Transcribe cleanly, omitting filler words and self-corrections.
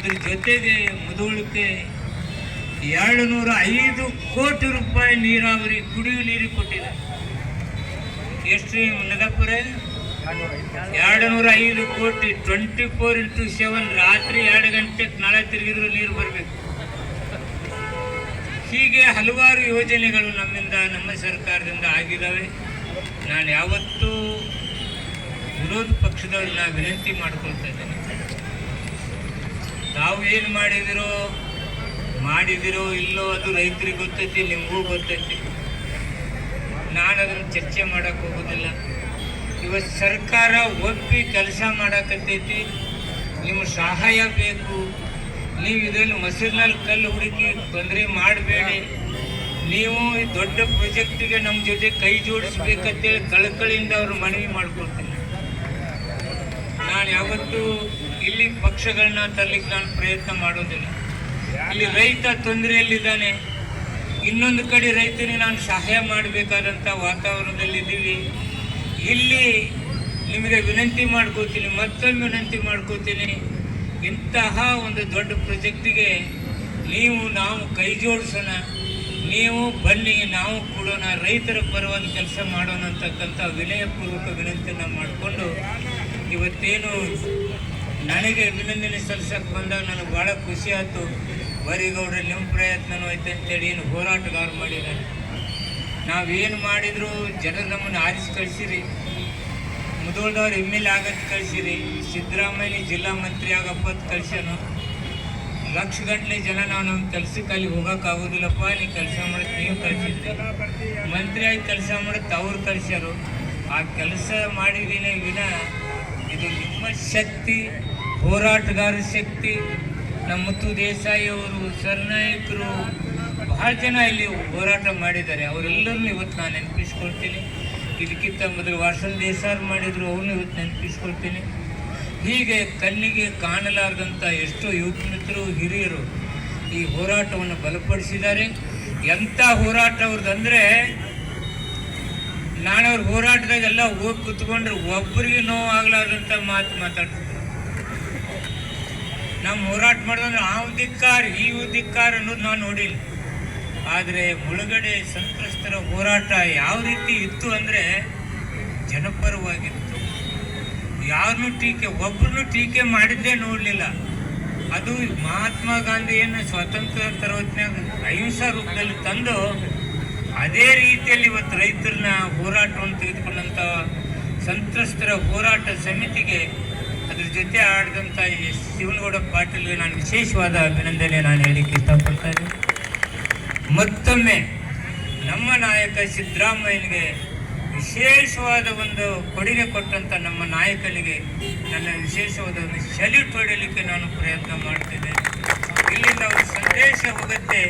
ಅದ್ರ ಜೊತೆಗೆ ಮುಧೋಳಕ್ಕೆ 205 ಕೋಟಿ ರೂಪಾಯಿ ನೀರಾವರಿ ಕುಡಿಯುವ ನೀರಿಗೆ ಕೊಟ್ಟಿದ್ದಾರೆ. ಎಷ್ಟು ನಗಪುರ 205 ಕೋಟಿ 24x7 ರಾತ್ರಿ 2 ಗಂಟೆಗೆ ನಾಳೆ ತಿರುಗಿದ್ರು ನೀರು ಬರಬೇಕು. ಹೀಗೆ ಹಲವಾರು ಯೋಜನೆಗಳು ನಮ್ಮ ಸರ್ಕಾರದಿಂದ ಆಗಿದ್ದಾವೆ. ನಾನು ಯಾವತ್ತೂ ವಿರೋಧ ಪಕ್ಷದವ್ರನ್ನ ವಿನಂತಿ ಮಾಡ್ಕೊಳ್ತಾ ಇದ್ದೇನೆ, ತಾವು ಏನು ಮಾಡಿದಿರೋ ಇಲ್ಲೋ ಅದು ರೈತರಿಗೆ ಗೊತ್ತೈತಿ, ನಿಮಗೂ ಗೊತ್ತೈತಿ. ನಾನು ಅದನ್ನು ಚರ್ಚೆ ಮಾಡೋಕ್ಕೆ ಹೋಗೋದಿಲ್ಲ. ಇವತ್ತು ಸರ್ಕಾರ ಒಪ್ಪಿ ಕೆಲಸ ಮಾಡಕತ್ತೈತಿ, ನಿಮ್ಮ ಸಹಾಯ ಬೇಕು. ನೀವು ಇದನ್ನು ಮೊಸರಿನಲ್ಲಿ ಕಲ್ಲು ಹುಡುಕಿ ತೊಂದರೆ ಮಾಡಬೇಡಿ. ನೀವು ಈ ದೊಡ್ಡ ಪ್ರಾಜೆಕ್ಟಿಗೆ ನಮ್ಮ ಜೊತೆ ಕೈ ಜೋಡಿಸ್ಬೇಕಂತೇಳಿ ಕಳಕಳಿಯಿಂದ ಅವರು ಮನವಿ ಮಾಡ್ಕೊಳ್ತೀನಿ. ನಾನು ಯಾವತ್ತೂ ಇಲ್ಲಿ ಪಕ್ಷಗಳನ್ನ ತರಲಿಕ್ಕೆ ನಾನು ಪ್ರಯತ್ನ ಮಾಡೋದಿಲ್ಲ. ಇಲ್ಲಿ ರೈತ ತೊಂದರೆಯಲ್ಲಿದ್ದಾನೆ, ಇನ್ನೊಂದು ಕಡೆ ರೈತನಿಗೆ ನಾನು ಸಹಾಯ ಮಾಡಬೇಕಾದಂಥ ವಾತಾವರಣದಲ್ಲಿದ್ದೀವಿ. ಇಲ್ಲಿ ನಿಮಗೆ ವಿನಂತಿ ಮಾಡ್ಕೋತೀನಿ, ಮತ್ತೊಮ್ಮೆ ವಿನಂತಿ ಮಾಡ್ಕೋತೀನಿ, ಇಂತಹ ಒಂದು ದೊಡ್ಡ ಪ್ರಾಜೆಕ್ಟಿಗೆ ನಾವು ಕೈ ಜೋಡಿಸೋಣ, ನೀವು ಬನ್ನಿ, ನಾವು ಕೊಡೋಣ, ರೈತರ ಪರವಾಗಿ ಕೆಲಸ ಮಾಡೋಣ ಅಂತಕ್ಕಂಥ ವಿನಯಪೂರ್ವಕ ವಿನಂತಿಯನ್ನು ಮಾಡಿಕೊಂಡು ಇವತ್ತೇನು ನನಗೆ ಅಭಿನಂದನೆ ಸಲ್ಲಿಸಕ್ಕೆ ಬಂದಾಗ ನನಗೆ ಭಾಳ ಖುಷಿ ಆಯಿತು. ಬರೀಗೌಡ್ರೆ ನಿಮ್ಮ ಪ್ರಯತ್ನನೂ ಐತೆ ಅಂತೇಳಿ ಏನು ಹೋರಾಟಗಾರ ಮಾಡಿದ್ದಾರೆ. ನಾವೇನು ಮಾಡಿದರೂ ಜನರು ನಮ್ಮನ್ನು ಆರಿಸಿ ಕಳಿಸಿರಿ, ಮುಧೋಳದವ್ರು MLA ಆಗಕ್ಕೆ ಕಳಿಸಿರಿ, ಸಿದ್ದರಾಮಯ್ಯ ಜಿಲ್ಲಾ ಮಂತ್ರಿ ಆಗಪ್ಪತ್ತು ಕಳಿಸ್ಯಾನು. ಲಕ್ಷಗಟ್ಟಲೆ ಜನ ನಾವು ನಮ್ಮ ಕೆಲಸಕ್ಕೆ ಅಲ್ಲಿ ಹೋಗೋಕ್ಕಾಗೋದಿಲ್ಲಪ್ಪ, ನೀವು ಕೆಲಸ ಮಾಡೋದು ನೀವು ಕಳಿಸಿದ್ರಿ, ಮಂತ್ರಿಯಾಗಿ ಕೆಲಸ ಮಾಡೋದು ಅವ್ರು ಕಳಿಸ್ಯಾರು. ಆ ಕೆಲಸ ಮಾಡಿದ್ದೀನಿ ವಿನ ಇದು ನಿಮ್ಮ ಶಕ್ತಿ, ಹೋರಾಟಗಾರ ಶಕ್ತಿ. ನಮ್ಮ ಮುತ್ತು ದೇಸಾಯಿ ಅವರು, ಸರ್ನಾಯಕರು, ಬಹಳ ಜನ ಇಲ್ಲಿ ಹೋರಾಟ ಮಾಡಿದ್ದಾರೆ. ಅವರೆಲ್ಲರನ್ನೂ ಇವತ್ತು ನಾನು ನೆನಪಿಸ್ಕೊಳ್ತೀನಿ. ಇದಕ್ಕಿಂತ ಮೊದಲು ವಾಸನ್ ದೇಸಾಯಿ ಮಾಡಿದ್ರು, ಅವ್ರನ್ನೂ ಇವತ್ತು ನೆನಪಿಸ್ಕೊಳ್ತೀನಿ. ಹೀಗೆ ಕಣ್ಣಿಗೆ ಕಾಣಲಾರ್ದಂಥ ಎಷ್ಟೋ ಯುವಕ ಮಿತ್ರರು, ಹಿರಿಯರು ಈ ಹೋರಾಟವನ್ನು ಬಲಪಡಿಸಿದ್ದಾರೆ. ಎಂಥ ಹೋರಾಟ ಅವ್ರದ್ದಂದರೆ, ನಾನು ಅವ್ರ ಹೋರಾಟದಾಗೆಲ್ಲ ಹೋಗಿ ಕೂತ್ಕೊಂಡ್ರೆ ಒಬ್ಬರಿಗೆ ನೋವು ಆಗ್ಲಾರ್ದಂಥ ಮಾತಾಡ್ತಿದ್ರು. ನಮ್ಮ ಹೋರಾಟ ಮಾಡಿದ್ರೆ ಆ ಧಿಕ್ಕಾರ ಈ ಧಿಕ್ಕಾರ ಅನ್ನೋದು ನಾನು ನೋಡಿಲ್ಲ. ಆದರೆ ಮುಳುಗಡೆ ಸಂತ್ರಸ್ತರ ಹೋರಾಟ ಯಾವ ರೀತಿ ಇತ್ತು ಅಂದರೆ ಜನಪರವಾಗಿತ್ತು. ಯಾರನ್ನೂ ಒಬ್ಬರನ್ನು ಟೀಕೆ ಮಾಡಿದ್ದೇ ನೋಡಲಿಲ್ಲ. ಅದು ಮಹಾತ್ಮ ಗಾಂಧಿಯನ್ನು ಸ್ವಾತಂತ್ರ್ಯ ತರವತ್ನಾಗ ಅಹಿಂಸಾ ರೂಪದಲ್ಲಿ ತಂದು ಅದೇ ರೀತಿಯಲ್ಲಿ ಇವತ್ತು ರೈತರನ್ನ ಹೋರಾಟವನ್ನು ತೆಗೆದುಕೊಂಡಂಥ ಸಂತ್ರಸ್ತರ ಹೋರಾಟ ಸಮಿತಿಗೆ ಅದ್ರ ಜೊತೆ ಆಡಿದಂಥ ಶಿವನಗೌಡ ಪಾಟೀಲ್ಗೆ ನಾನು ವಿಶೇಷವಾದ ಅಭಿನಂದನೆ ನಾನು ಹೇಳಲಿಕ್ಕೆ ಇಷ್ಟಪಡ್ತಾ ಇದ್ದೀನಿ. ಮತ್ತೊಮ್ಮೆ ನಮ್ಮ ನಾಯಕ ಸಿದ್ದರಾಮಯ್ಯನಿಗೆ ವಿಶೇಷವಾದ ಒಂದು ಕೊಡುಗೆ ಕೊಟ್ಟಂಥ ನಮ್ಮ ನಾಯಕನಿಗೆ ನನ್ನ ವಿಶೇಷವಾದ ಒಂದು ಸೆಲ್ಯೂಟ್ ಹೊಡೆಯಲಿಕ್ಕೆ ನಾನು ಪ್ರಯತ್ನ ಮಾಡ್ತಿದ್ದೇನೆ. ಇಲ್ಲಿಂದ ಒಂದು ಸಂದೇಶ ಹೋಗುತ್ತೆ,